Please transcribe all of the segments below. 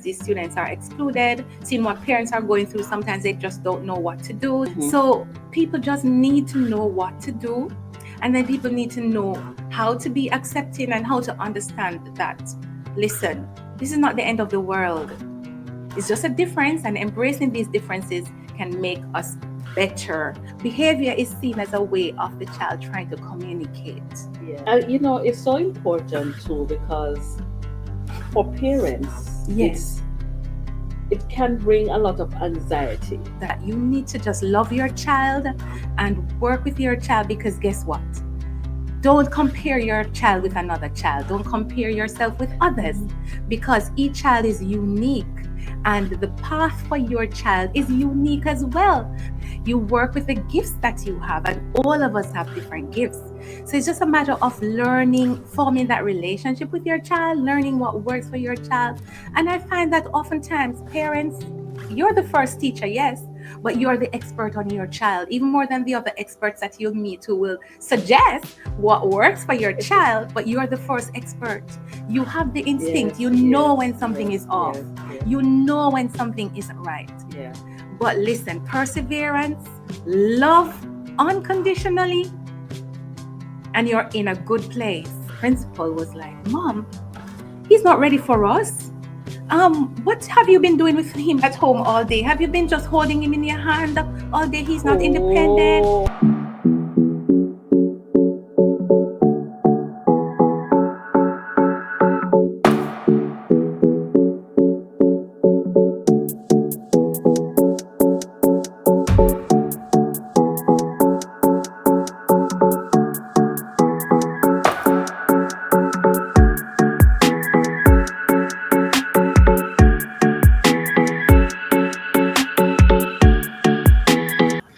these students are excluded, seeing what parents are going through. Sometimes they just don't know what to do. Mhm. So people just need to know what to do. And then people need to know how to be accepting and how to understand that, listen, this is not the end of the world. It's just a difference, and embracing these differences can make us better. Behavior is seen as a way of the child trying to communicate. Yeah. It's so important too because for parents, Yes. it can bring a lot of anxiety. That you need to just love your child and work with your child, because guess what? Don't compare your child with another child. Don't compare yourself with others, because each child is unique and the path for your child is unique as well. You work with the gifts that you have, and all of us have different gifts. So it's just a matter of learning, forming that relationship with your child, learning what works for your child. And I find that oftentimes parents, you're the first teacher, yes, but you're the expert on your child, even more than the other experts that you'll meet who will suggest what works for your child, but you're the first expert. You have the instinct. Yes, You know yes, when something yes, is off. yes, yes. You know when something isn't right. Yeah. But listen, perseverance, love unconditionally, and you're in a good place. Principal was like, Mom, he's not ready for us. What have you been doing with him at home all day? Have you been just holding him in your hand all day? He's not independent. Oh.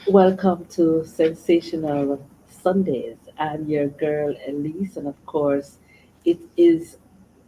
Welcome to Sensational Sundays. I'm your girl Elise, and of course, it is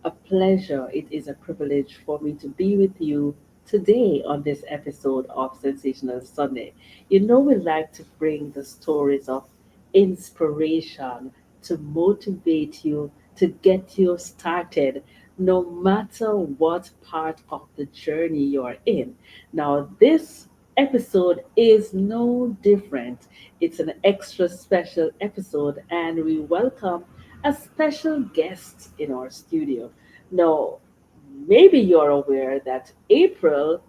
a pleasure, it is a privilege for me to be with you today on this episode of Sensational Sunday. We like to bring the stories of inspiration to motivate you, to get you started, no matter what part of the journey you're in. Now, this episode is no different. It's an extra special episode, and we welcome a special guest in our studio. Now, maybe you're aware that April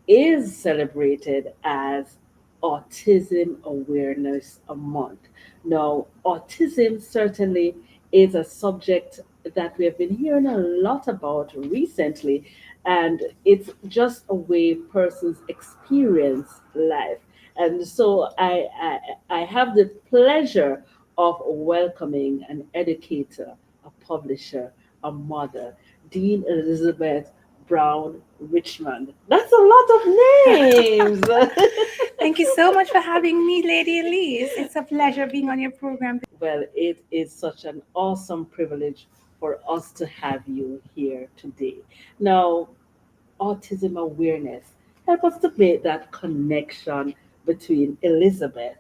is celebrated as Autism Awareness Month. Now, autism certainly is a subject that we have been hearing a lot about recently, and it's just a way persons experience life. And so I have the pleasure of welcoming an educator, a publisher, a mother, Dean Elizabeth Brown-Richmond. That's a lot of names. Thank you so much for having me, Lady Elise. It's a pleasure being on your program. Well, it is such an awesome privilege for us to have you here today. Now, autism awareness. Help us to make that connection between Elizabeth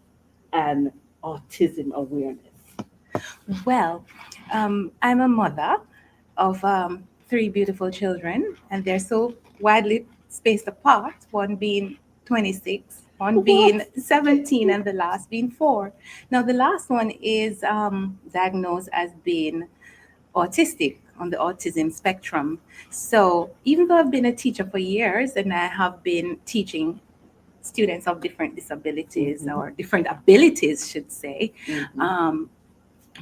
and autism awareness. Well, I'm a mother of three beautiful children, and they're so widely spaced apart, one being 26, one being What? 17, and the last being 4. Now, the last one is diagnosed as being autistic on the autism spectrum. So, even though I've been a teacher for years and I have been teaching students of different disabilities Mhm, or different abilities, should say, mhm. um,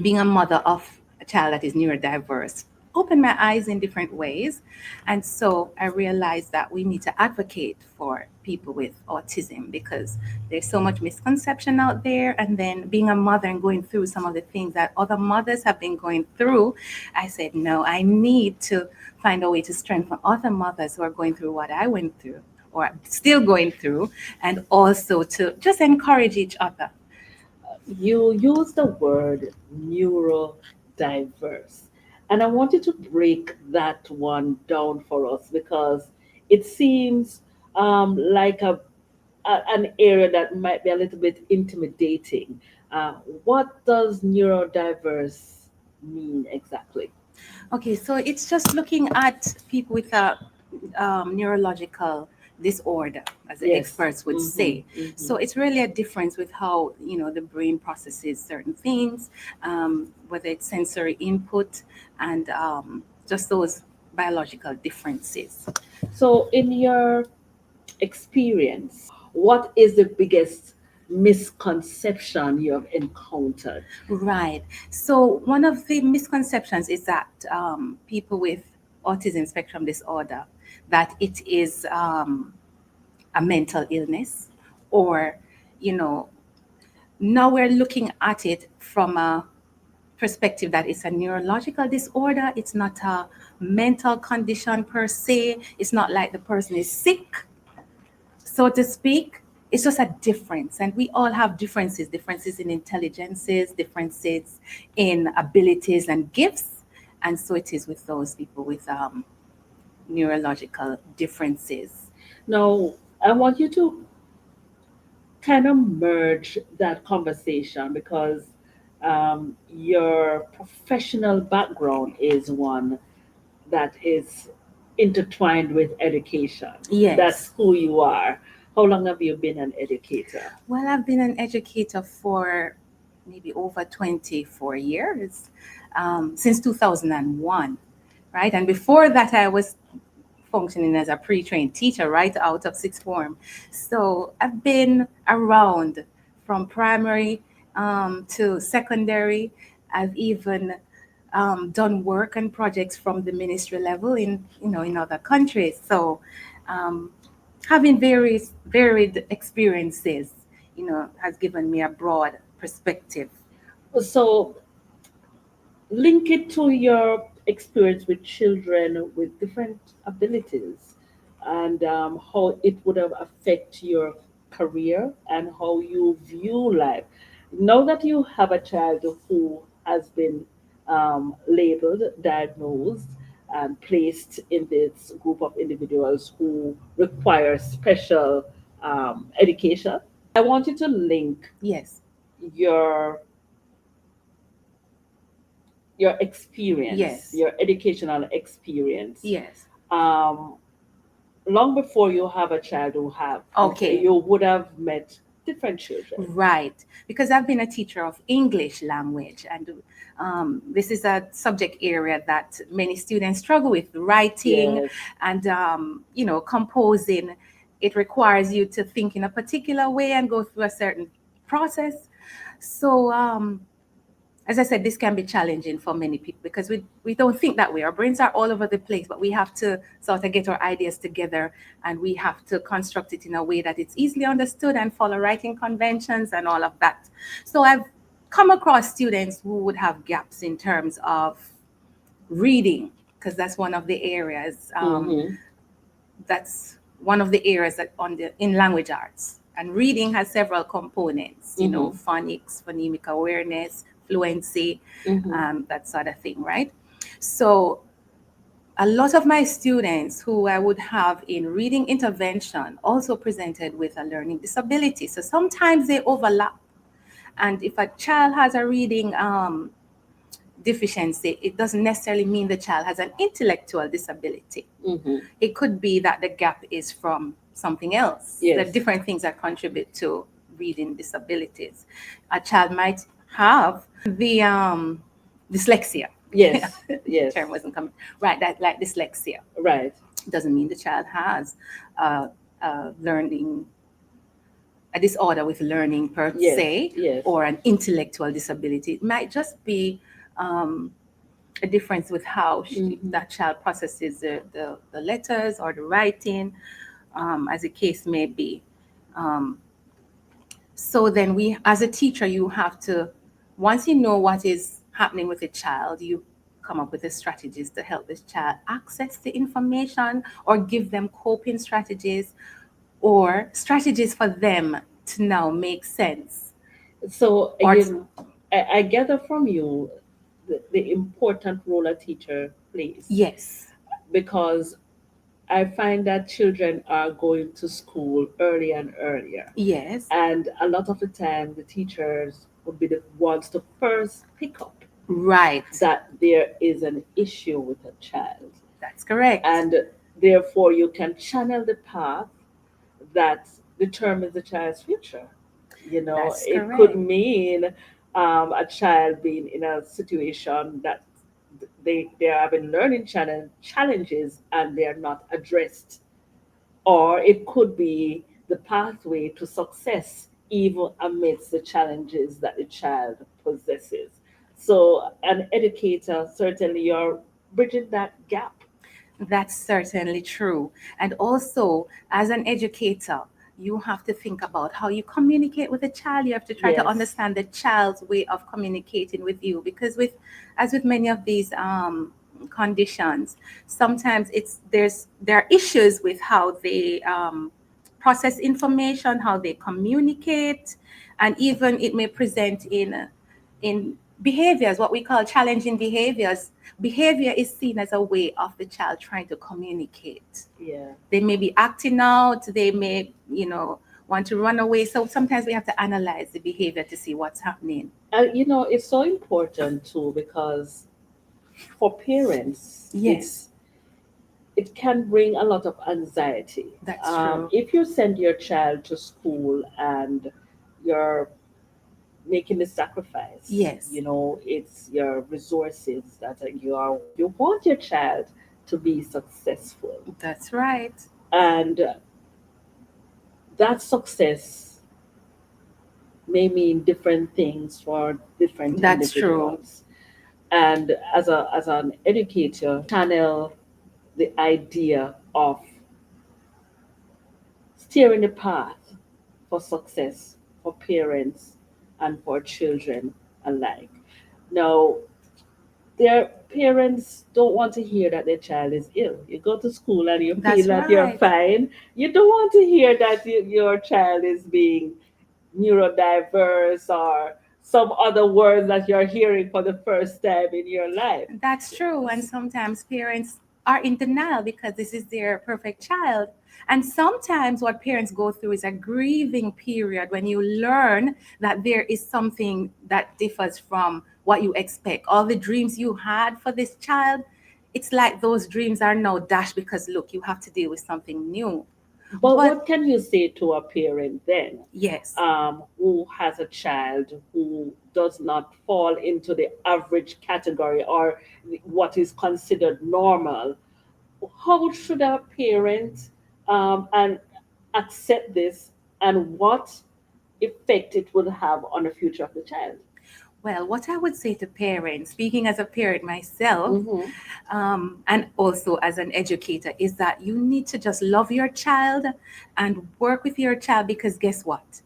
being a mother of a child that is neurodiverse opened my eyes in different ways. And so I realized that we need to advocate for people with autism, because there's so much misconception out there. And then being a mother and going through some of the things that other mothers have been going through, I said, no, I need to find a way to strengthen other mothers who are going through what I went through or still going through, and also to just encourage each other. You use the word neurodiverse. And I want you to break that one down for us because it seems like an area that might be a little bit intimidating. Uh, what does neurodiverse mean exactly? Okay, so it's just looking at people with a neurological disorder, as the Yes. experts would say. So it's really a difference with how the brain processes certain things, whether it's sensory input and just those biological differences. So, in your experience, what is the biggest misconception you have encountered? Right. So one of the misconceptions is that people with autism spectrum disorder, that it is a mental illness, or you know now we're looking at it from a perspective that it's a neurological disorder. It's not a mental condition per se. It's not like the person is sick, so to speak. It's just a difference, and we all have differences in intelligences, differences in abilities and gifts. And so it is with those people with neurological differences. Now, I want you to kind of merge that conversation because your professional background is one that is intertwined with education. That's Yes. who you are. How long have you been an educator? Well, I've been an educator for maybe over 24 years, since 2001, right? And before that, I was functioning as a pre-trained teacher right out of sixth form. So I've been around from primary to secondary. I've even done work and projects from the ministry level in other countries. So um, having varied experiences, has given me a broad perspective. So, link it to your experience with children with different abilities and how it would have affect your career and how you view life. Now that you have a child who has been labeled, diagnosed, and placed in this group of individuals who require special education, I want you to link Yes, your experience, yes, your educational experience, yes. um, long before you have a child who have, Okay. you would have met different children. Right, because I've been a teacher of English language, and this is a subject area that many students struggle with. Writing Yes. and composing, it requires you to think in a particular way and go through a certain process. So as I said, this can be challenging for many people because we don't think that way. Our brains are all over the place, but we have to sort of get our ideas together, and we have to construct it in a way that it's easily understood and follow writing conventions and all of that. So I've come across students who would have gaps in terms of reading, because Mm-hmm. that's one of the areas that on the in language arts. And reading has several components, Mm-hmm. phonics, phonemic awareness, fluency, Mm-hmm. that sort of thing, right? So a lot of my students who I would have in reading intervention also presented with a learning disability. So sometimes they overlap. And if a child has a reading deficiency, it doesn't necessarily mean the child has an intellectual disability. Mm-hmm. It could be that the gap is from something else. There are Yes. different things that contribute to reading disabilities. A child might have the dyslexia. Yes. Yes. Term wasn't coming right. That like dyslexia Right. doesn't mean the child has uh, learning a disorder with learning per Yes. se, Yes. or an intellectual disability. It might just be a difference with how Mm-hmm. that child processes the letters or the writing, as the case may be. Um, so then as a teacher, you have to, once you know what is happening with the child, you come up with the strategies to help this child access the information, or give them coping strategies, or strategies for them to now make sense. So Or again, I gather from you the important role a teacher plays yes, because I find that children are going to school earlier and earlier. yes, And a lot of the time, the teachers would be the ones to first pick up right, that there is an issue with a child. that's correct. And Therefore, you can channel the path that determines the child's future. You know, That's it could correct. mean a child being in a situation that they're having learning challenges and they're not addressed, or it could be the pathway to success even amidst the challenges that the child possesses. So, an educator, certainly you're bridging that gap. That's certainly true. And also, as an educator, you have to think about how you communicate with a child. You have to try to Yes. understand the child's way of communicating with you, because as with many of these conditions, sometimes there are issues with how they process information, how they communicate, and even it may present in behaviors, what we call challenging behaviors. Behavior is seen as a way of the child trying to communicate. Yeah. They may be acting out, they may, want to run away. So sometimes we have to analyze the behavior to see what's happening. You know, it's so important too because for parents, Yes, it can bring a lot of anxiety. that's true. If you send your child to school and you're making the sacrifice, Yes, you know, it's your resources that you want your child to be successful, that's right. and that success may mean different things for different That's true. individuals. And as an educator, channel the idea of steering the path for success for parents and for children alike. Now, their parents don't want to hear that their child is ill. You go to school and you feel That's that you're right. fine. You don't want to hear that your child is being neurodiverse or some other words that you're hearing for the first time in your life. That's true. And sometimes parents are in denial because this is their perfect child. And sometimes what parents go through is a grieving period when you learn that there is something that differs from what you expect. All the dreams you had for this child, it's like those dreams are now dashed because, look, you have to deal with something new. But But what can you say to a parent then, yes, who has a child who does not fall into the average category or what is considered normal? How should a parent and accept this, and what effect it will have on the future of the child? well, what I would say to parents, speaking as a parent myself, Mm-hmm. and also as an educator, is that you need to just love your child and work with your child, because guess what?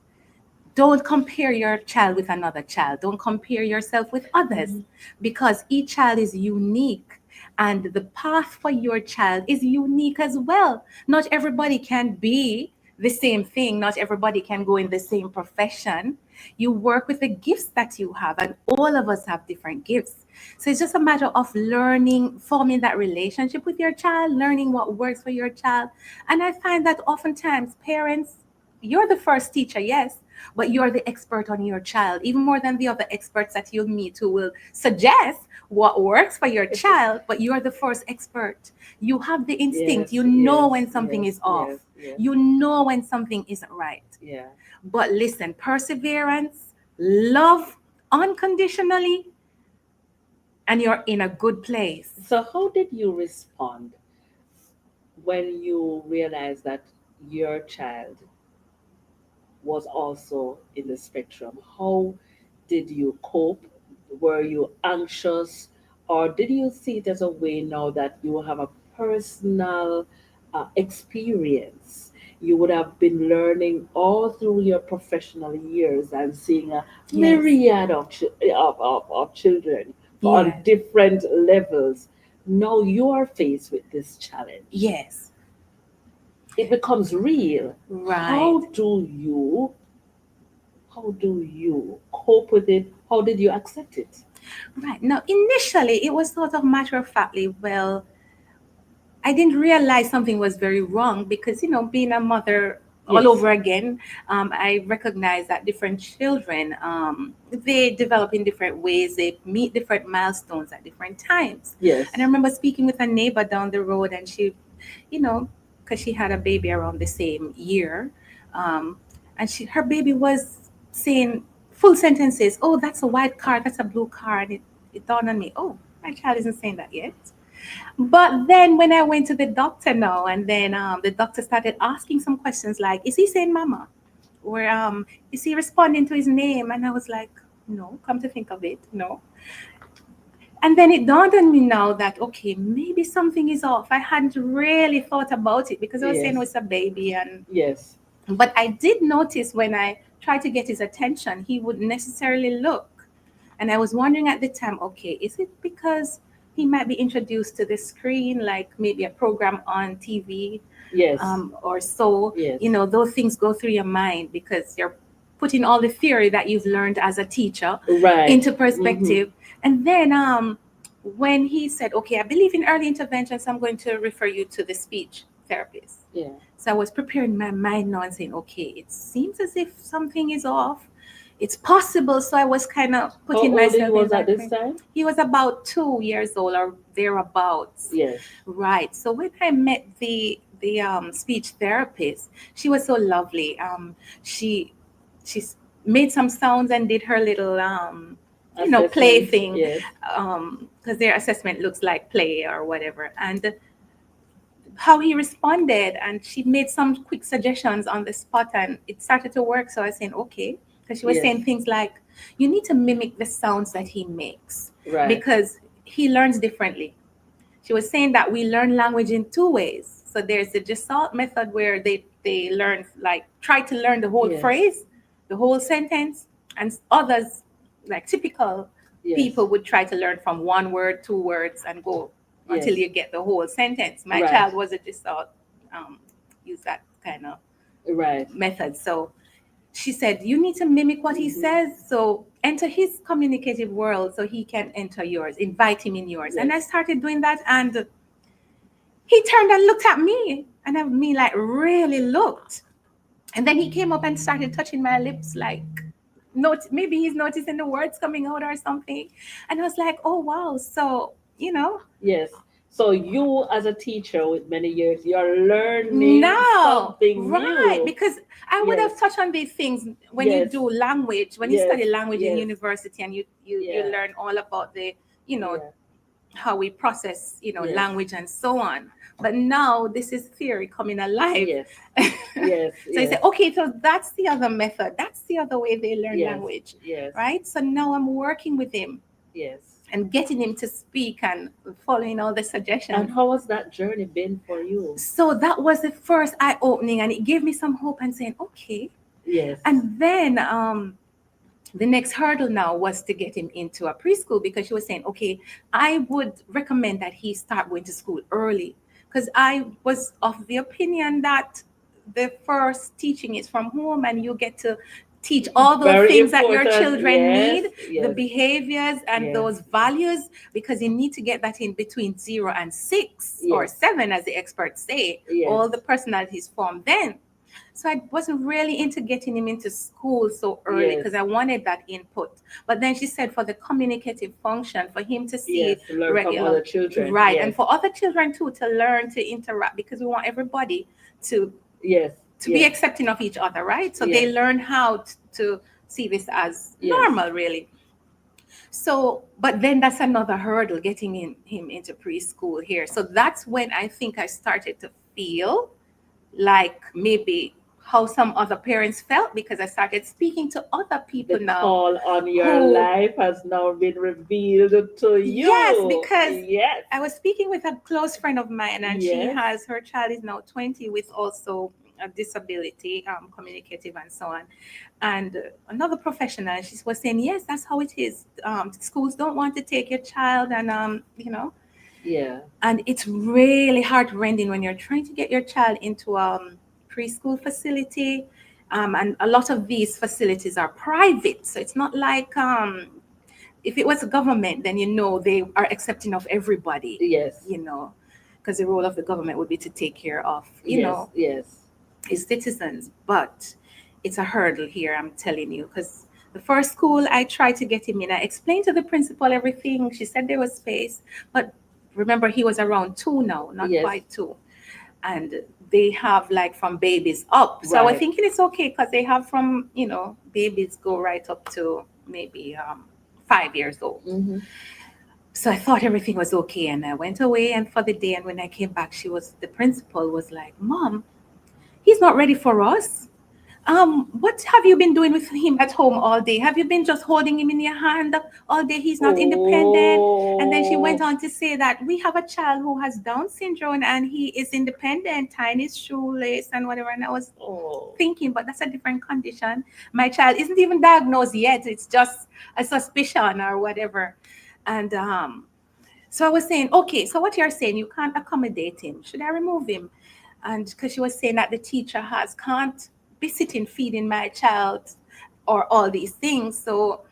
Don't compare your child with another child. Don't compare yourself with others, Mm-hmm. because each child is unique and the path for your child is unique as well. Not everybody can be the same thing, not everybody can go in the same profession. You work with the gifts that you have, and all of us have different gifts. So it's just a matter of learning, forming that relationship with your child, learning what works for your child. And I find that oftentimes parents, you're the first teacher, yes, but you're the expert on your child, even more than the other experts that you'll meet who will suggest what works for your child, but you're the first expert. You have the instinct. You Yes, know yes, when something yes, is off. yes, yes, You know when something isn't right. yeah. But listen, perseverance, love unconditionally, and you're in a good place. So, how did you respond when you realized that your child was also in the spectrum? How did you cope? Were you anxious, or did you see it as a way now that you have a personal experience? You would have been learning all through your professional years and seeing a Yes, myriad of children on yes, different levels. Now you are faced with this challenge. yes, It becomes real. right. How do you cope with it? How did you accept it? Right. Now, initially, it was sort of matter of factly, well, I didn't realize something was very wrong because, being a mother all Yes, over again, I recognize that different children, they develop in different ways. They meet different milestones at different times. And I yes. remember speaking with a neighbor down the road, and you know, because she had a baby around the same year. Um, and her baby was saying full sentences. Oh, that's a white car. That's a blue car. And it dawned on me, oh, my child isn't saying that yet. But then when I went to the doctor now, and then the doctor started asking some questions like, is he saying mama? Or is he responding to his name? And I was like, no, come to think of it, no. And then it dawned on me now that, okay, maybe something is off. I hadn't really thought about it because I was saying, oh, Yes. it's a baby. And Yes. but I did notice when I tried to get his attention, he wouldn't necessarily look. And I was wondering at the time, okay, is it because he might be introduced to the screen, like maybe a program on TV, Yes. or so? Yes. Those things go through your mind because you're putting all the theory that you've learned as a teacher Right. into perspective. And then when he said, okay, I believe in early intervention, so I'm going to refer you to the speech therapist. Yeah. So I was preparing my mind now and saying, okay, it seems as if something is off. It's possible. So I was kind of How putting old he myself in was at that this frame. time? He was about 2 years old or thereabouts. Yes. Right. So when I met the speech therapist, she was so lovely. She made some sounds and did her little play Assessment. thing, Yes. because their assessment looks like play or whatever. And how he responded, and she made some quick suggestions on the spot, and it started to work. So I was saying, okay, because she was Yes. saying things like, you need to mimic the sounds that he makes Right. because he learns differently. She was saying that we learn language in two ways. So there's the gestalt method where they learn, like try to learn the whole Yes. phrase, the whole sentence, and others, like typical Yes. people, would try to learn from one word, two words, and go until Yes. you get the whole sentence. My Right. child was a gestalt, use that kind of Right. method. So she said, you need to mimic what he says. So enter his communicative world so he can enter yours, invite him in yours. And I Yes. started doing that, and he turned and looked at me, and I mean, like, really looked. And then he came up and started touching my lips, like, maybe he's noticing the words coming out or something. And I was like, oh, wow. So, Yes. So you, as a teacher with many years, you're learning now, something right, new. because I would have Yes. touched on these things when you Yes. do language, when you Yes. study language in Yes. university, and you Yeah. learn all about the, Yeah. how we process, Yes. language and so on. But now this is theory coming alive. Yes. Yes. So you say, Yes. okay, so that's the other method. That's the other way they learn Yes. language, Yes. right? So now I'm working with him Yes. and getting him to speak and following all the suggestions. And how has that journey been for you? So that was the first eye opening, and it gave me some hope and saying, okay. Yes. And then the next hurdle now was to get him into a preschool, because she was saying, okay, I would recommend that he start going to school early, because I was of the opinion that the first teaching is from home, and you get to teach all those Very things that your important. children Yes. need, the Yes. behaviors and Yes. those values, because you need to get that in between 0 and 6 or Yes. 7, as the experts say. Yes. All the personalities form then. So I wasn't really into getting him into school so early, Yes. because I wanted that input. But then she said, for the communicative function, for him to see Yes. Learn from regular, other children. right, Yes. and for other children too to learn to interact, because we want everybody to Yes. be Yes. accepting of each other, right? So they Yes. learn how to see this as Yes. normal, really. So, but then that's another hurdle, getting him into preschool here. So that's when I think I started to feel like maybe how some other parents felt, because I started speaking to other people The now. call on your who- life has now been revealed to you. Yes, because Yes. I was speaking with a close friend of mine, and she Yes. has, her child is now 20 with also a disability, communicative and so on. And another professional, and she was saying, yes, that's how it is. Schools don't want to take your child, and Yeah. and it's really heartrending when you're trying to get your child into preschool facility. And a lot of these facilities are private. So it's not like if it was a government, then they are accepting of everybody, Yes. because the role of the government would be to take care of, Yes. Yes. its citizens. But it's a hurdle here, I'm telling you, because the first school I tried to get him in, I explained to the principal everything. She said there was space, but remember, he was around 2 now, not Yes. quite 2. and they have like from babies up. So I was Right. thinking it's okay because they have from, babies go right up to maybe 5 years old. Mm-hmm. So I thought everything was okay, and I went away and for the day. And when I came back, the principal was like, "Mom, he's not ready for us. What have you been doing with him at home all day? Have you been just holding him in your hand all day? He's not independent." And then she went Oh, on to say that we have a child who has Down syndrome and he is independent, tying his shoelace and whatever. And I was oh. thinking, but that's a different condition. My child isn't even diagnosed yet. It's just a suspicion or whatever. And so I was saying, okay, so what you're saying, you can't accommodate him. Should I remove him? And because she was saying that the teacher can't be sitting feeding my child or all these things. So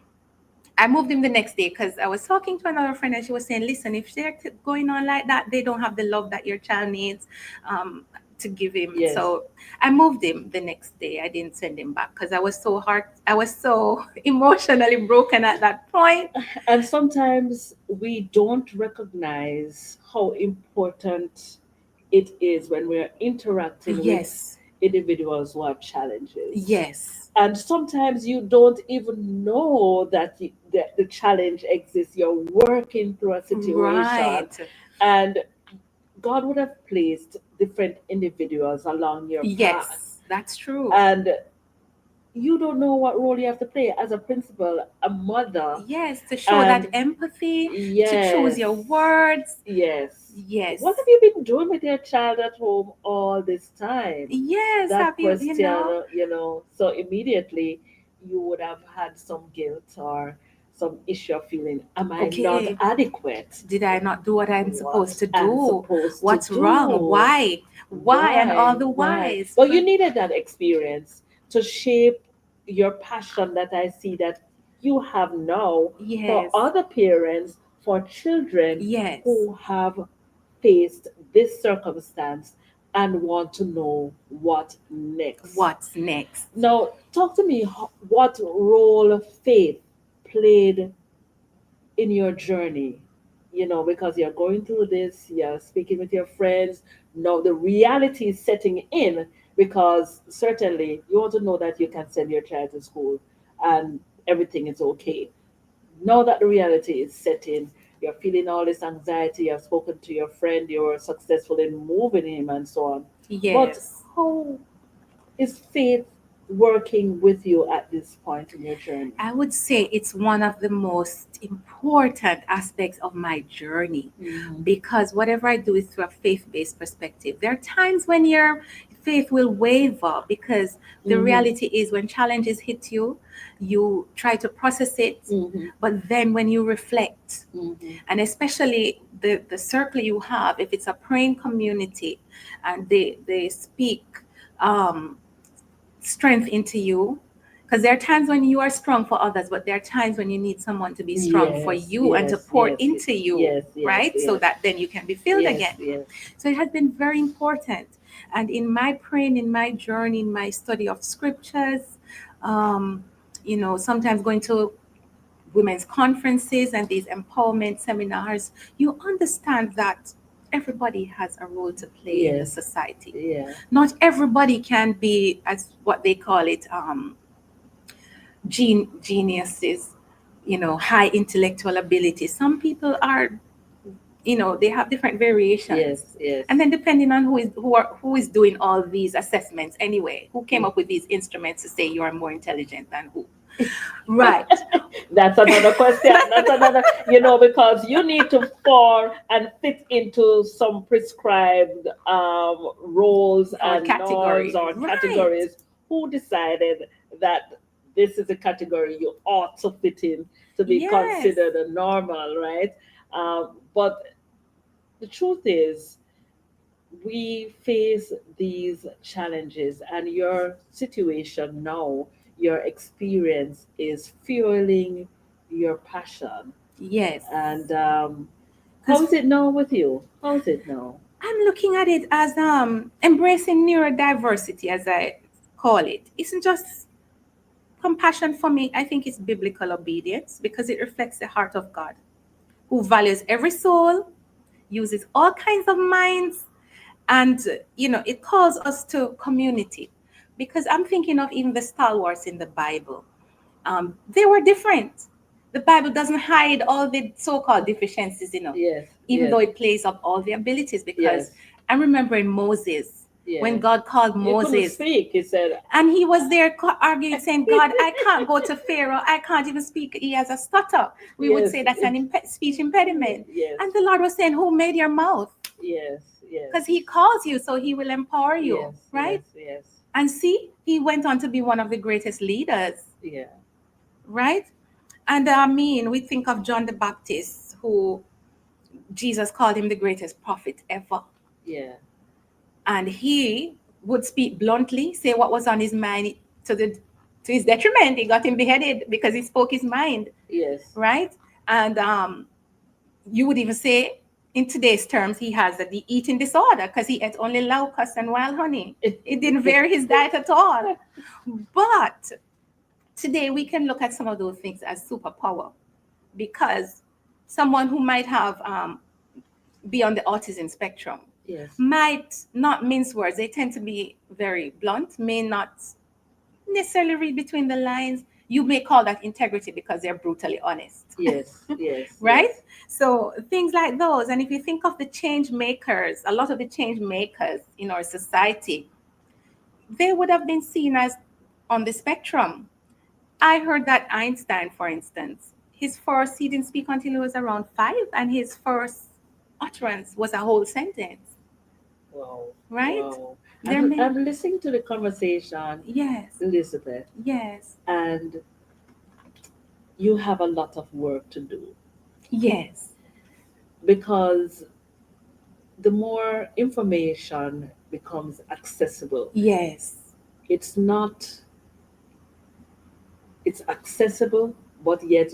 I moved him the next day because I was talking to another friend and she was saying, listen, if they're going on like that, they don't have the love that your child needs to give him. Yes. So I moved him the next day. I didn't send him back because I was so emotionally broken at that point. And sometimes we don't recognize how important it is when we're interacting with Yes. individuals who have challenges. Yes. And sometimes you don't even know that the challenge exists. You're working through a situation, Right. and God would have placed different individuals along your path. Yes, that's true. And you don't know what role you have to play as a principal, a mother. Yes, to show that And empathy, to choose yes, your words. yes. Yes. What have you been doing with your child at home all this time? Yes, That have you, question, so immediately you would have had some guilt or some issue of feeling, am I not okay, adequate? did I not do what I'm supposed What to I'm do? supposed to What's wrong? do? Why? Why? And all the Why? whys. But you needed that experience to shape your passion that I see that you have now for Yes. other parents, for children Yes. who have faced this circumstance and want to know what next. What's next? Now, talk to me what role faith played in your journey, because you're going through this, you're speaking with your friends. Now, the reality is setting in because certainly you want to know that you can send your child to school and everything is okay. Now that the reality is set in, you're feeling all this anxiety, you've spoken to your friend, you were successful in moving him and so on. But Yes. how is faith working with you at this point in your journey? I would say it's one of the most important aspects of my journey Mhm. because whatever I do is through a faith based perspective. There are times when your faith will waver because the Mhm. reality is when challenges hit you, you try to process it, Mhm. but then when you reflect, Mhm. and especially the circle you have, if it's a praying community and they speak um, strength into you, because there are times when you are strong for others, but there are times when you need someone to be strong for Yes, you and to yes, pour yes, into you, yes, yes, right? So yes, that then you can be filled yes, again. yes. So it has been very important. And in my praying, in my journey, in my study of scriptures, um, sometimes going to women's conferences and these empowerment seminars, you understand that everybody has a role to play in the Yes, society. yeah. Not everybody can be, as what they call it, geniuses, high intellectual ability. Some people are, they have different Yes, variations. yes. And then depending on who is doing all these assessments anyway, who came Mm. up with these instruments to say you are more intelligent than who. Right. That's another question. That's another, because you need to fall and fit into some prescribed roles Or and norms category. or Right. categories. Who decided that this is a category you ought to fit in to be Yes. considered a normal, right? But the truth is, we face these challenges, and your situation now, your experience is fueling your passion. Yes. And how Because is it now with you? How is it now? I'm looking at it as embracing neurodiversity, as I call it. It's not just compassion for me. I think it's biblical obedience because it reflects the heart of God, who values every soul, uses all kinds of minds, And, it calls us to community, because I'm thinking of even the stalwarts in the Bible. They were different. The Bible doesn't hide all the so-called deficiencies, Yes, even though yes, it plays up all the abilities. Because yes, I'm remembering Moses, when yes. God called You couldn't Moses, speak. He said, and he was there arguing, saying, God, I can't go to Pharaoh. I can't even speak. He has a stutter. We would yes, say that's an speech impediment. yes, And the Lord was saying, who made your mouth? yes, yes, Because he calls you, so he will empower you, yes, right? yes, yes, And see, he went on to be one of the greatest leaders, yeah, right? And I mean, we think of John the Baptist, who Jesus called him the greatest prophet ever. yeah, And he would speak bluntly, say what was on his mind, to the to his detriment. He got him beheaded because he spoke his mind, yes, right? And you would even say, in today's terms, he has the eating disorder because he ate only locusts and wild honey. It didn't vary his diet at all. But today we can look at some of those things as superpower, because someone who might have be on the autism spectrum yes, might not mince words. They tend to be very blunt, may not necessarily read between the lines. You may call that integrity because they're brutally honest, yes, yes, right? yes, So things like those. And if you think of the change makers, a lot of the change makers in our society, they would have been seen as on the spectrum. I heard that Einstein, for instance, his first, he didn't speak until he was around 5, and his first utterance was a whole sentence, wow, right? wow. There are many. I'm listening to the conversation, Yes, Elizabeth, yes, and you have a lot of work to do yes, because the more information becomes accessible, yes, it's not, it's accessible, but yet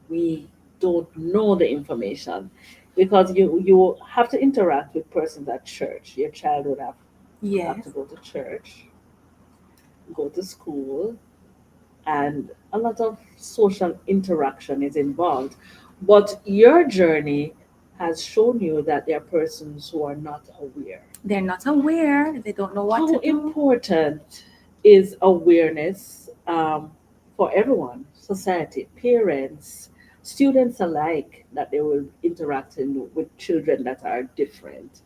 we don't know the information because you have to interact with persons at church. Your child would have yes, to go to church, go to school, and a lot of social interaction is involved. But your journey has shown you that there are persons who are not aware. they're not aware, they don't know what to How do. important is awareness for everyone, society, parents, students alike, that they will interacting with children that are different,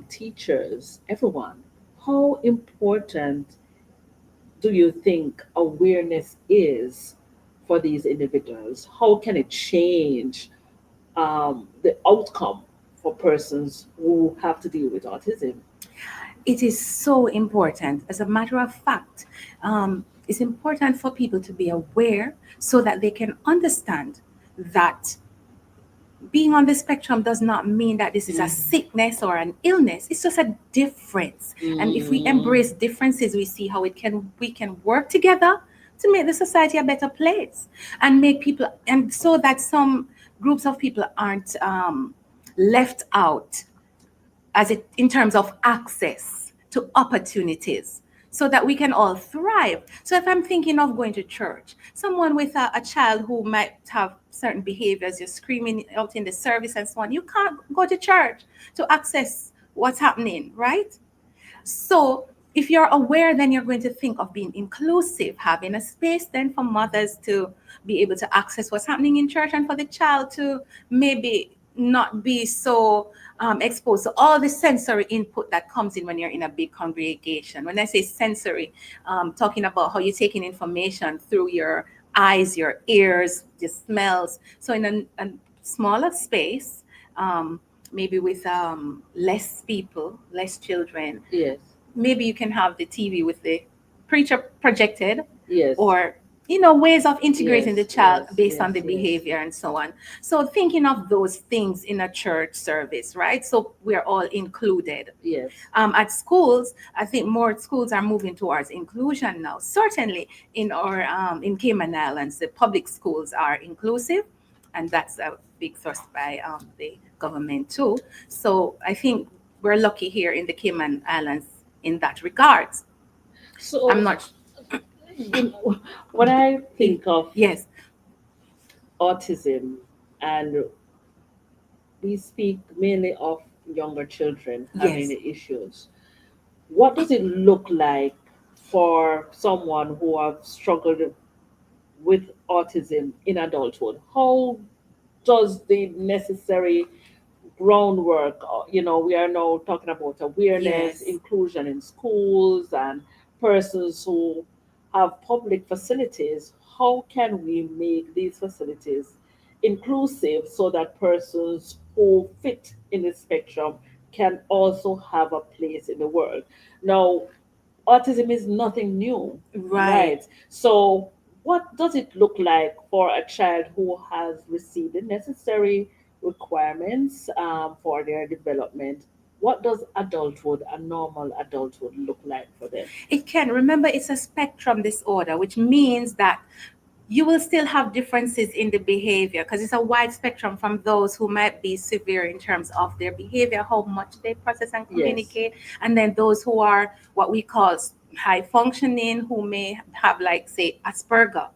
teachers, everyone? How important do you think awareness is for these individuals? How can it change the outcome for persons who have to deal with autism? It is so important. As a matter of fact, it's important for people to be aware so that they can understand that being on the spectrum does not mean that this is a Mm. sickness or an illness. It's just a difference. And if we Mm. embrace differences, we see how we can work together to make the society a better place, and make people, and so that some groups of people aren't left out, as it in terms of access to opportunities, so that we can all thrive. So if I'm thinking of going to church, someone with a child who might have certain behaviors, you're screaming out in the service and so on, you can't go to church to access what's happening, right? So if you're aware, then you're going to think of being inclusive, having a space then for mothers to be able to access what's happening in church, and for the child to maybe not be so exposed to all the sensory input that comes in when you're in a big congregation. When I say sensory, talking about how you're taking information through your eyes, your ears, your smells. So in a smaller space, maybe with less people, less children, Yes, maybe you can have the TV with the preacher projected, yes, or ways of integrating the yes, child yes, based on yes, the yes, behavior and so on. So thinking of those things in a church service, right? So we're all included. yes, At schools, I think more schools are moving towards inclusion now. Certainly in our in Cayman Islands, the public schools are inclusive, and that's a big thrust by the government too. So I think we're lucky here in the Cayman Islands in that regard. I'm So, not. when I think of Yes, autism, and we speak mainly of younger children having Yes. the issues, what does it look like for someone who have struggled with autism in adulthood? How does the necessary groundwork, we are now talking about awareness, Yes. inclusion in schools, and persons who have public facilities. How can we make these facilities inclusive so that persons who fit in the spectrum can also have a place in the world? Now, autism is nothing new, Right. right? So, what does it look like for a child who has received the necessary requirements for their development? What does adulthood, a normal adulthood, look like for them? It can. Remember, it's a spectrum disorder, which means that you will still have differences in the behavior because it's a wide spectrum from those who might be severe in terms of their behavior, how much they process and Yes, communicate, and then those who are what we call high functioning, who may have, like, say, Asperger.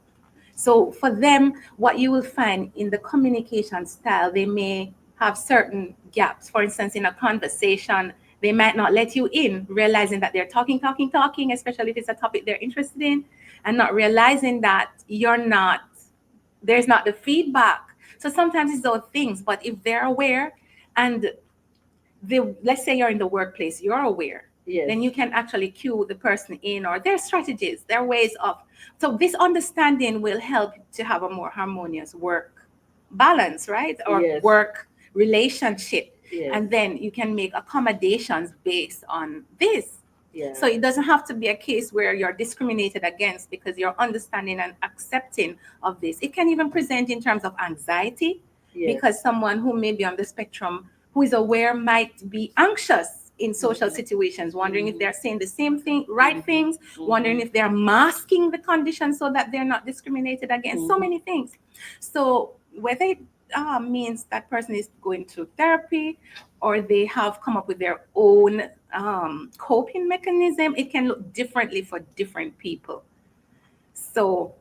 So for them, what you will find in the communication style, they may have certain gaps. For instance, in a conversation, they might not let you in, realizing that they're talking, talking, talking, especially if it's a topic they're interested in, and not realizing that there's not the feedback. So sometimes it's those things, but if they're aware and let's say you're in the workplace, you're aware, yes, then you can actually cue the person in, or their strategies, their ways of. So this understanding will help to have a more harmonious work balance, right? Or yes, work relationship. yes, And then you can make accommodations based on this. yeah, So it doesn't have to be a case where you're discriminated against because you're understanding and accepting of this. It can even present in terms of anxiety, yes, because someone who may be on the spectrum who is aware might be anxious in social mhm, situations, wondering if mhm, they're saying the same thing, right mhm, things, wondering mhm, if they're masking the condition so that they're not discriminated against, so mhm, many things. So whether it means that person is going to therapy or they have come up with their own coping mechanism, it can look differently for different people. So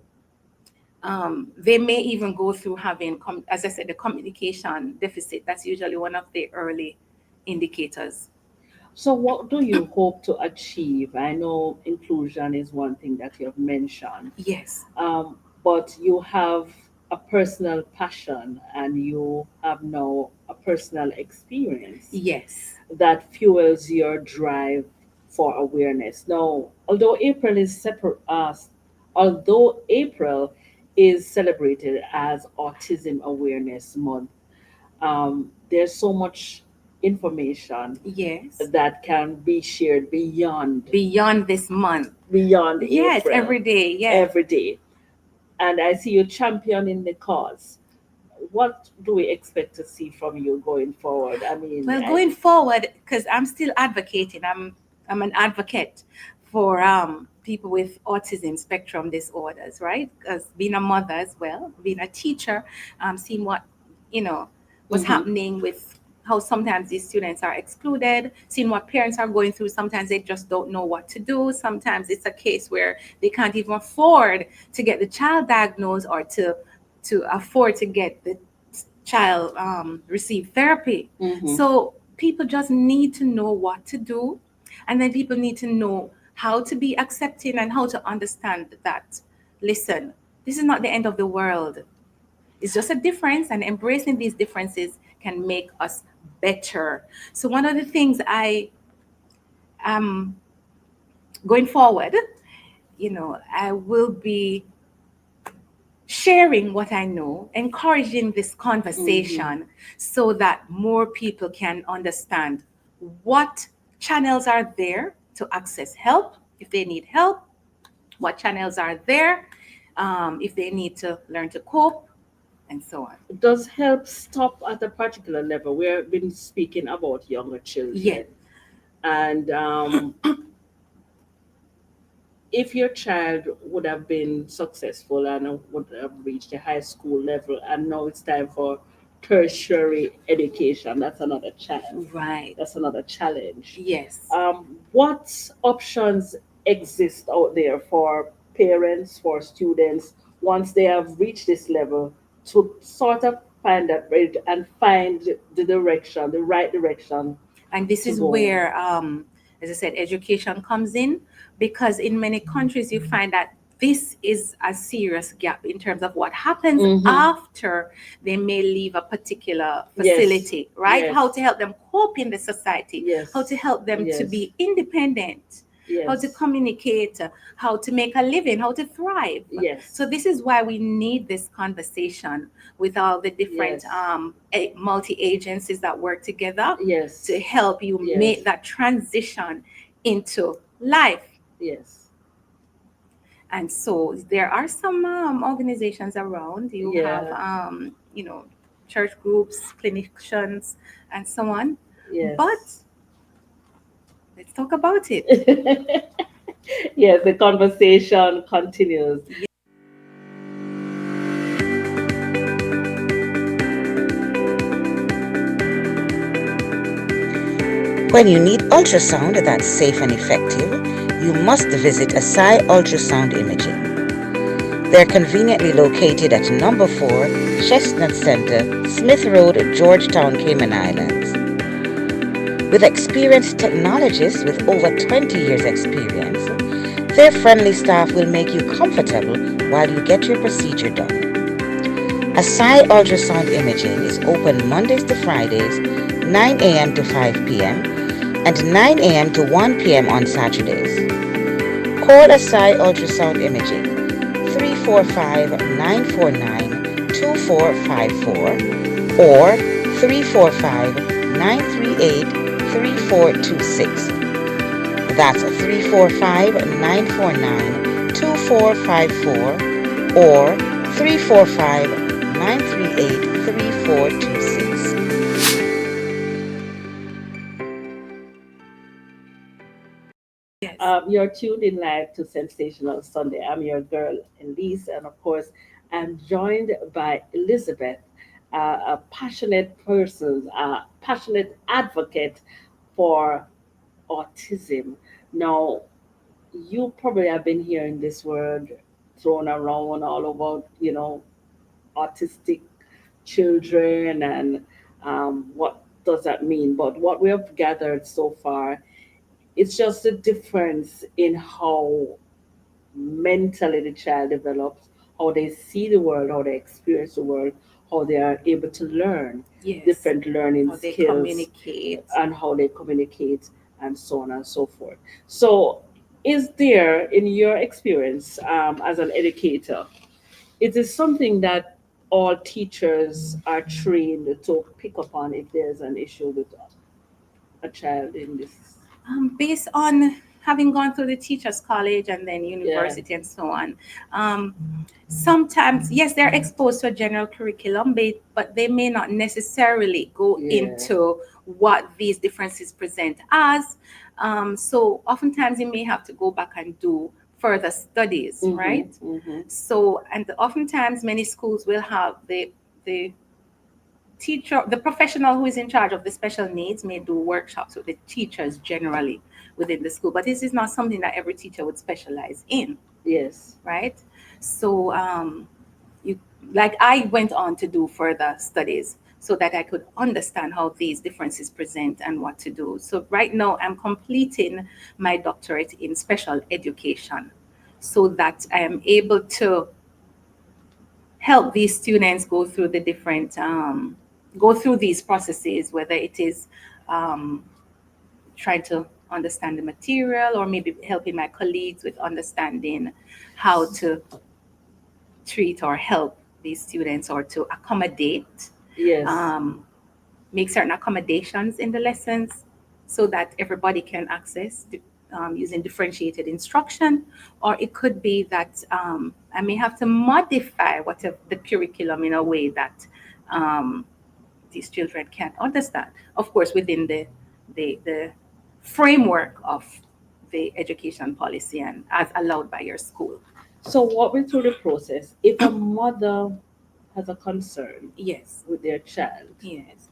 they may even go through having, as I said, the communication deficit. That's usually one of the early indicators. So, what do you hope to achieve? I know inclusion is one thing that you have mentioned, Yes, but you have a personal passion and you have now a personal experience yes, that fuels your drive for awareness. Now, although April is celebrated as Autism Awareness Month, there's so much information yes. that can be shared Beyond this month. beyond Yes, April every day. Yes. every day. And I see you championing the cause. What do we expect to see from you going forward? I mean, Well, going forward, because I'm still advocating, I'm an advocate for people with autism spectrum disorders, right? Because being a mother as well, being a teacher, seeing what you know what's hmm happening with how sometimes these students are excluded, seeing what parents are going through. Sometimes they just don't know what to do. Sometimes it's a case where they can't even afford to get the child diagnosed or to afford to get the child receive therapy. hmm So people just need to know what to do, and then people need to know how to be accepting and how to understand that, listen, this is not the end of the world. It's just a difference, and embracing these differences can make us better. So one of the things I am going forward, I will be sharing what I know, encouraging this hmm conversation so that more people can understand what channels are there to access help if they need help, what channels are there if they need to learn to cope, and so on. Does help stop at a particular level? We've been speaking about younger Yeah, children, and if your child would have been successful and would have reached a high school level, and now it's time for tertiary education, right. that's another challenge. Yes. What options exist out there for parents, for students, once they have reached this level, to sort of find that bridge and find the direction, the right direction And this to is go. where, as I said, education comes in, because in many countries you find that this is a serious gap in terms of what happens Mm-hmm. after they may leave a particular Yes, facility, right? How yes, to help them cope in the society, how to yes, help them to yes, be independent, how to yes, communicate, how to make a living, how to thrive. So yes, this is why we need this conversation with all the different yes, multi agencies that work together to yes, help you make yes, that transition into life. yes, And so there are some organizations around. You have, yeah, church groups, clinicians, and so on. But yes. let's talk about it. Yes, the conversation continues. When you need ultrasound that's safe and effective, you must visit Asai Ultrasound Imaging. They're conveniently located at number 4 Chestnut Center, Smith Road, Georgetown, Cayman Islands. With experienced technologists with over 20 years experience, their friendly staff will make you comfortable while you get your procedure done. Asai Ultrasound Imaging is open Mondays to Fridays, 9 a.m. to 5 p.m. and 9 a.m. to 1 p.m. on Saturdays. Call Asai Ultrasound Imaging 345-949-2454 or 345-938-3426. That's 345-949-2454 or 345-938-3426. Yes. You're tuned in live to Sensational Sunday. I'm your girl, Elise, and of course, I'm joined by Elizabeth, a passionate person, a passionate advocate for autism. Now, you probably have been hearing this word thrown around all about, autistic children and what does that mean. But what we have gathered so far, it's just a difference in how mentally the child develops, how they see the world, how they experience the world, how they are able to learn Yes. different learning How they skills communicate. and how they communicate and so on and so forth. So, is there, in your experience as an educator, is it something that all teachers are trained to pick up on if there's an issue with a child in this? Based on having gone through the teachers college and then Yeah. university and so on, um, sometimes yes, they're exposed to a general curriculum, but they may not necessarily go Yeah. into what these differences present as. So oftentimes you may have to go back and do further studies, Mm-hmm. right? Mm-hmm. So, and oftentimes many schools will have the teacher, the professional who is in charge of the special needs may do workshops with the teachers generally within the school, but this is not something that every teacher would specialize in, Yes. right? So, you, like I went on to do further studies so that I could understand how these differences present and what to do. So right now I'm completing my doctorate in special education so that I am able to help these students go through these processes, whether it is um, trying to understand the material or maybe helping my colleagues with understanding how to treat or help these students or to accommodate, Yes. um, make certain accommodations in the lessons so that everybody can access using differentiated instruction. Or it could be that I may have to modify whatever the curriculum in a way that um, these children can understand. Of course, within the framework of the education policy and as allowed by your school. So walk me through the process. If a mother has a concern Yes, with their child yes,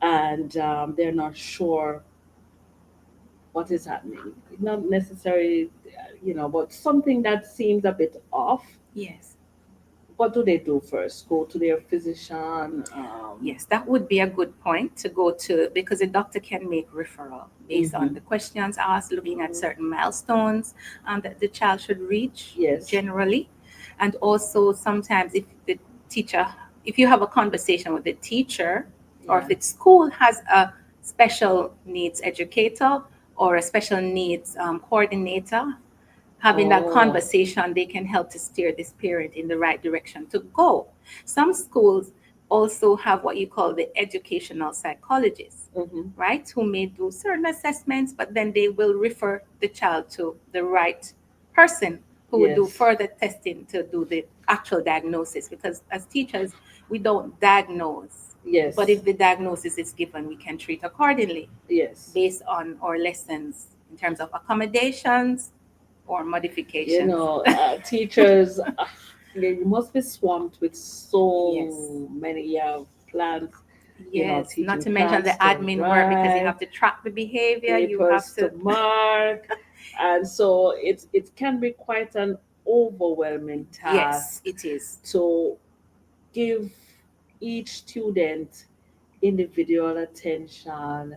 and they're not sure what is happening, not necessarily, but something that seems a bit off, yes. what do they do first? Go to their physician? Yes, that would be a good point to go to, because a doctor can make referral based on Mhm. the questions asked, looking at Mhm. certain milestones that the child should reach Yes. generally. And also sometimes if the teacher, if you have a conversation with the teacher, or if Yeah. the school has a special needs educator or a special needs coordinator, having that Oh. conversation, they can help to steer this parent in the right direction to go. Some schools also have what you call the educational psychologists, Mhm. right, who may do certain assessments, but then they will refer the child to the right person who will do Yes. further testing to do the actual diagnosis. Because as teachers, we don't diagnose, but Yes. if the diagnosis is given, we can treat accordingly Yes. based on our lessons in terms of accommodations or You modifications. know, teachers, you must be swamped with Yes. so many plans, Yes. Not teaching to mention the plans to admin work, because you write, have to track the behavior. You have papers to to. mark, and so it can be quite an overwhelming Yes, task it is. to give each student individual attention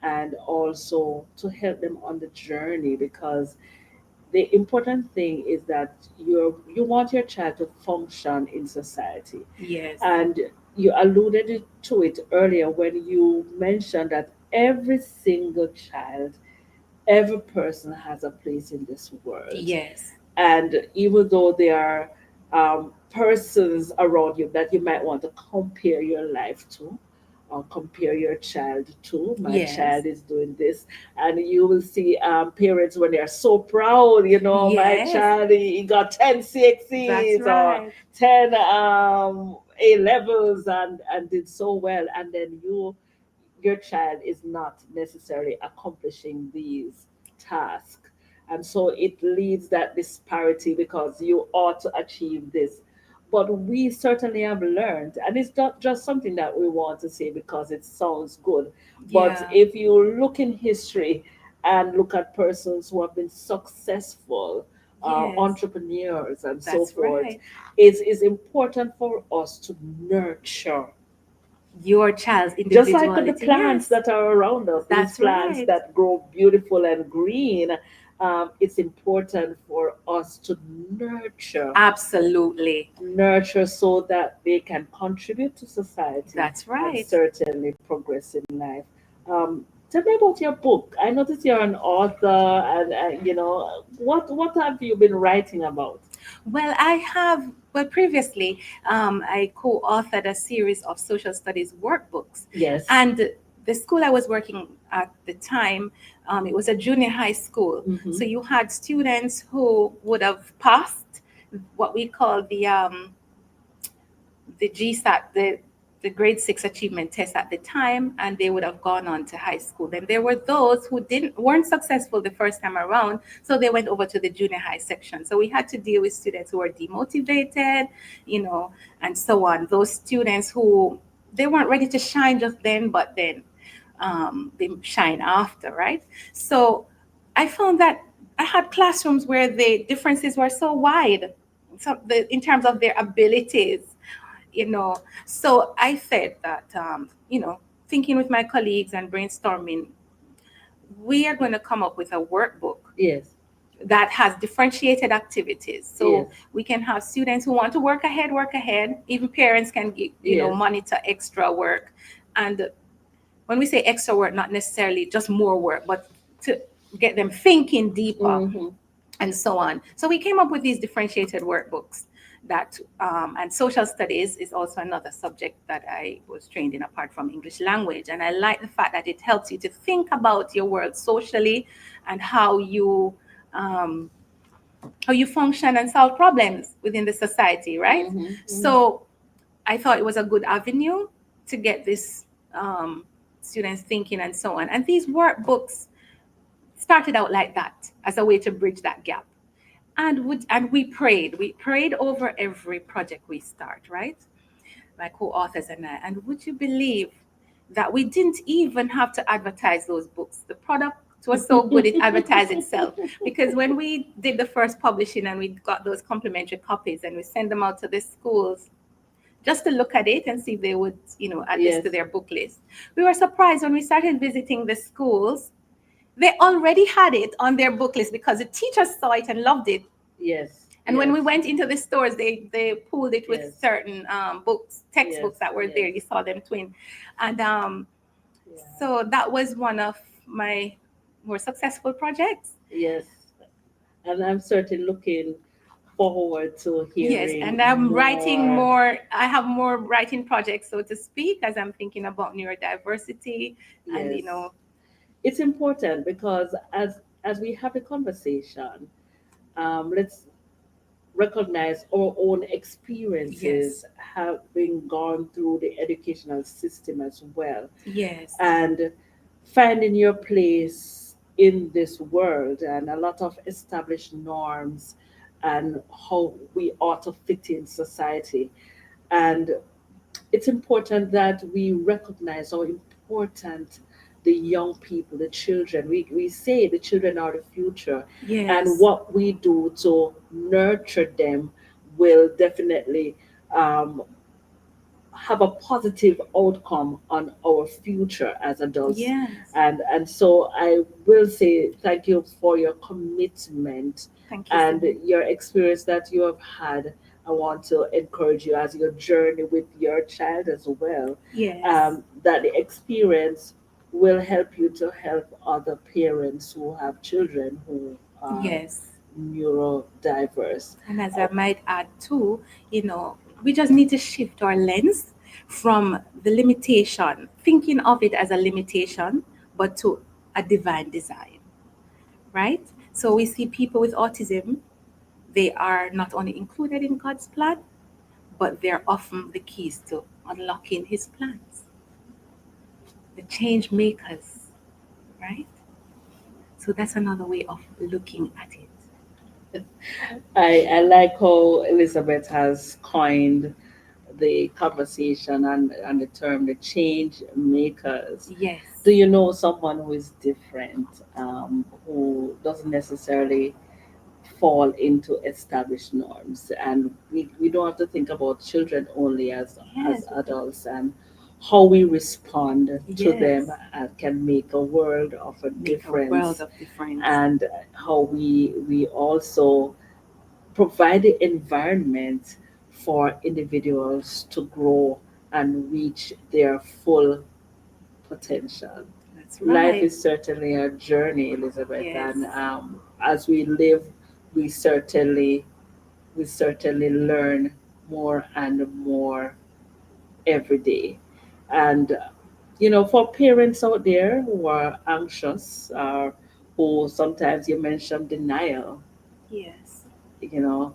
and also to help them on the journey, because the important thing is that you want your child to function in society. Yes. And you alluded to it earlier when you mentioned that every single child, every person has a place in this world. Yes. And even though there are persons around you that you might want to compare your life to, or compare your child to, my Yes. child is doing this, and you will see parents when they are so proud, my Yes. child, he got 10 That's CXCs or right. 10 A levels and did so well, and then your child is not necessarily accomplishing these tasks. And so it leads that disparity because you ought to achieve this. But we certainly have learned, and it's not just something that we want to say because it sounds good. But Yeah. if you look in history and look at persons who have been successful, Yes. entrepreneurs, and so That's forth, right. it's important for us to nurture Your child's just like with the individuality. plants Yes. that are around us, these That's plants right. that grow beautiful and green, it's important for us to Absolutely. nurture so that they can contribute to society That's and right. certainly progress in life. Tell me about your book. I notice you're an author, and what have you been writing about? Well, I have, well, previously, I co authored a series of social studies workbooks. Yes. And the school I was working at the time, it was a junior high school. Mm-hmm. So you had students who would have passed what we call the GSAT, the grade six achievement test at the time, and they would have gone on to high school. Then there were those who weren't successful the first time around, so they went over to the junior high section. So we had to deal with students who were demotivated, you know, and so on. Those students who they weren't ready to shine just then, but then they shine after, right? So I found that I had classrooms where the differences were so wide, in terms of their abilities, you know. So I said that, thinking with my colleagues and brainstorming, we are going to come up with a workbook Yes. that has differentiated activities. So Yes. we can have students who want to work ahead. Even parents can give, Yes. monitor extra work. And when we say extra work, not necessarily just more work, but to get them thinking deeper Mm-hmm. and so on. So we came up with these differentiated workbooks that, and social studies is also another subject that I was trained in apart from English language. And I like the fact that it helps you to think about your world socially and um, how you function and solve problems within the society, right? Mm-hmm. Mm-hmm. So I thought it was a good avenue to get this students thinking and so on. And these workbooks started out like that as a way to bridge that gap. And we prayed. We prayed over every project we start, right? My co-authors and I. And would you believe that we didn't even have to advertise those books? The product It was so good, it advertised itself. Because when we did the first publishing and we got those complimentary copies and we sent them out to the schools just to look at it and see if they would, add this Yes. to their book list. We were surprised when we started visiting the schools. They already had it on their book list because the teachers saw it and loved it. Yes. And when we Yes. went into the stores, they pulled it with Yes. certain books, Yes. textbooks that were there. Yes. You saw them twin. And Yeah. so that was one of my more successful projects. Yes. And I'm certainly looking forward to Yes, hearing and I'm writing more. more. I have more writing projects, so to speak, as I'm thinking about neurodiversity and, Yes. It's important because as we have a conversation, let's recognize our own experiences yes, having gone through the educational system as well, yes, and finding your place in this world and a lot of established norms and how we ought to fit in society. And it's important that we recognize how important the young people, the children, we say the children are the future, and yes, what we do to nurture them will definitely um, have a positive outcome on our future as adults. yes. And so I will say thank you for your commitment Thank you so and much. your experience that you have had. I want to encourage you as your journey with your child as well, Yes, that the experience will help you to help other parents who have children who are yes. neurodiverse. And as I might add too, we just need to shift our lens from the limitation, thinking of it as a limitation, but to a divine design, right? So we see people with autism, they are not only included in God's plan, but they're often the keys to unlocking his plans, the change makers, right? So that's another way of looking at it. I like how Elizabeth has coined the conversation and the term the change makers. Do Yes, you know someone who is different, who doesn't necessarily fall into established norms? And we don't have to think about children only as yes, adults, and how we respond to them yes. can make a world of a Make a world difference. of difference. And how we also provide the environment for individuals to grow and reach their full potential. That's Life right. is certainly a journey, Elizabeth, Yes, and as we live, we certainly we certainly learn more and more every day. And for parents out there who are anxious, or who sometimes you mentioned denial, yes, you know,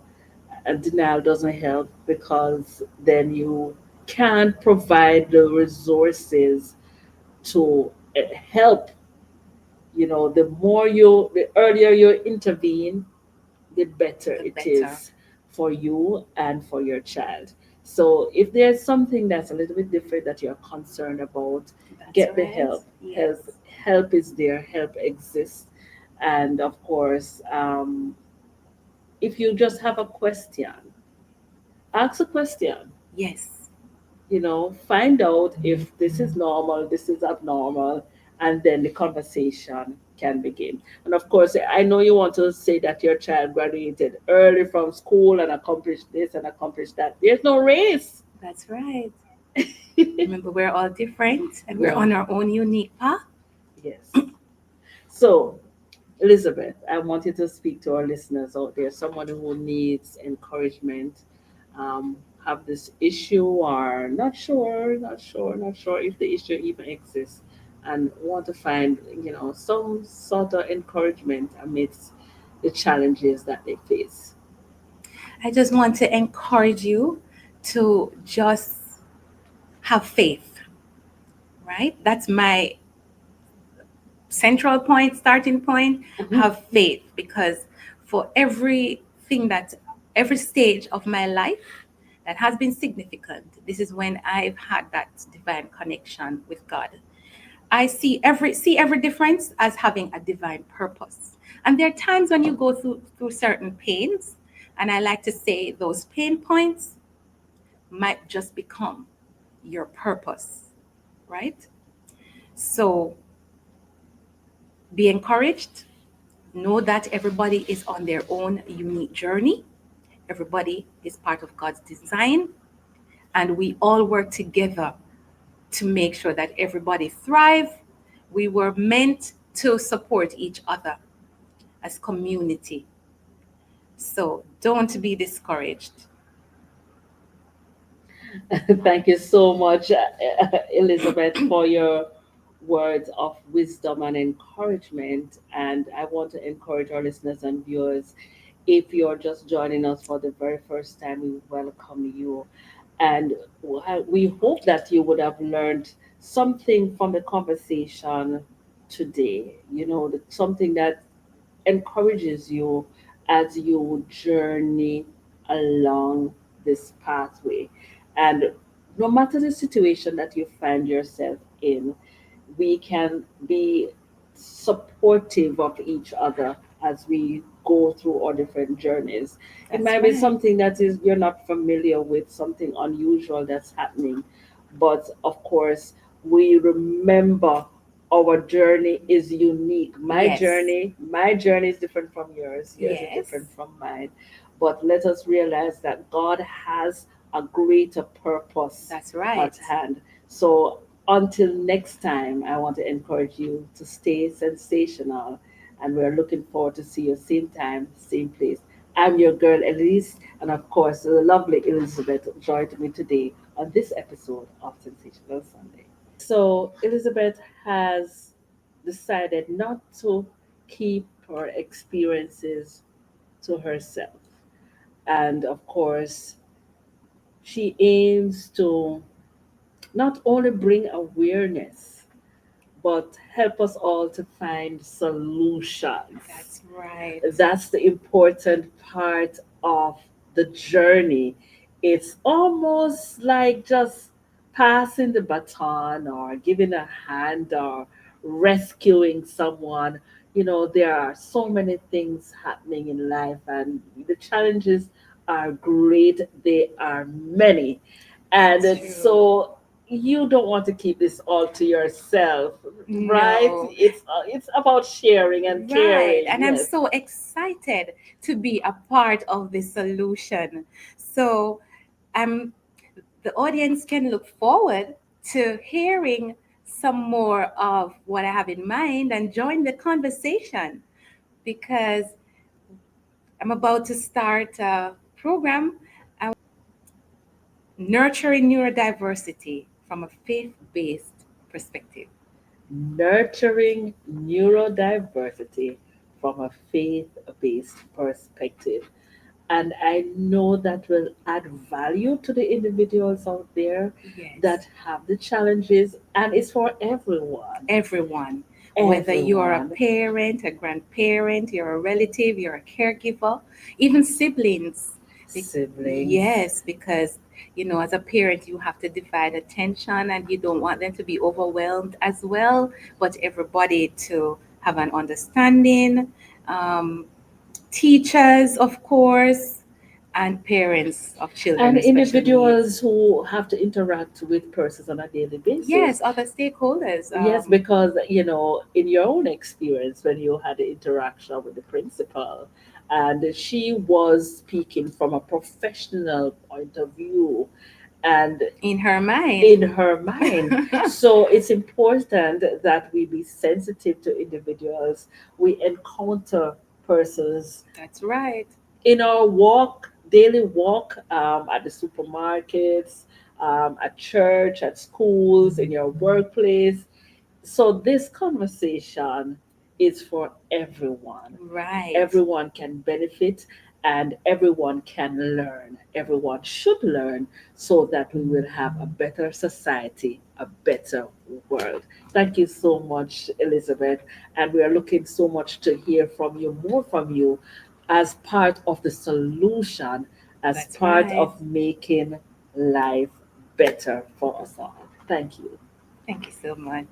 and denial doesn't help because then you can't provide the resources to help. The earlier you intervene, the better the it better. is for you and for your child. So if there's something that's a little bit different that you're concerned about, That's get the right. help. Yes, Help is there. Help exists. And of course, if you just have a question, ask a question. yes. Find out if this is normal, this is abnormal, and then the conversation can begin. And of course, I know you want to say that your child graduated early from school and accomplished this and accomplished that. There's no race. That's right. Remember, we're all different and we're Yeah, on our own unique path. yes. So, Elizabeth, I want you to speak to our listeners out there, someone who needs encouragement, have this issue, or not sure if the issue even exists, and want to find, some sort of encouragement amidst the challenges that they face. I just want to encourage you to just have faith, right? That's my central point, starting point. Mhm. Have faith because for every stage of my life that has been significant, this is when I've had that divine connection with God. I see every difference as having a divine purpose. And there are times when you go through certain pains, and I like to say those pain points might just become your purpose, right? So be encouraged. Know that everybody is on their own unique journey. Everybody is part of God's design, and we all work together to make sure that everybody thrive. We were meant to support each other as community. So don't be discouraged. Thank you so much, Elizabeth, for your words of wisdom and encouragement. And I want to encourage our listeners and viewers, if you're just joining us for the very first time, we welcome you. And we hope that you would have learned something from the conversation today, something that encourages you as you journey along this pathway. And no matter the situation that you find yourself in, we can be supportive of each other as we go through our different journeys. It That's might be right. something that is you're not familiar with, something unusual that's happening, but of course we remember our journey is unique. my Yes. journey my journey is different from yours, yours is different Yes. from mine, but let us realize that God has a greater purpose That's at right. hand. So until next time, I want to encourage you to stay sensational, and we're looking forward to see you same time, same place. I'm your girl Elise, and of course, the lovely Elizabeth joined me today on this episode of Sensational Sunday. So Elizabeth has decided not to keep her experiences to herself, and of course, she aims to not only bring awareness but help us all to find solutions. That's right. That's the important part of the journey. It's almost like just passing the baton or giving a hand or rescuing someone. There are so many things happening in life, and the challenges are great, they are many. And That's true. so you don't want to keep this all to yourself, right? No. It's about sharing and Right. caring. And I'm Yes. so excited to be a part of the solution. So I'm the audience can look forward to hearing some more of what I have in mind and join the conversation because I'm about to start a program, Nurturing Neurodiversity from a faith based perspective. Nurturing neurodiversity from a faith-based perspective. And I know that will add value to the individuals out there Yes. that have the challenges, and it's for everyone. Everyone, whether you're a Everyone. parent, a grandparent, you're a relative, you're a caregiver, even siblings. Siblings. Yes, because as a parent, you have to divide attention and you don't want them to be overwhelmed as well, but everybody to have an understanding. Um, Teachers, of course, and parents of children And with special needs. individuals who have to interact with persons on a daily basis. Yes, other stakeholders. Yes, because in your own experience, when you had the interaction with the principal, and she was speaking from a professional point of view, and In her mind. in her mind. So it's important that we be sensitive to individuals. We encounter persons That's right. in our walk, daily walk, at the supermarkets, at church, at schools, in your workplace. So this conversation is for everyone. Right. Everyone can benefit and everyone can learn. Everyone should learn so that we will have a better society, a better world. Thank you so much, Elizabeth. And we are looking so much to hear from you, more from you, as part of the solution, as That's part right. of making life better for us all. Thank you. Thank you so much.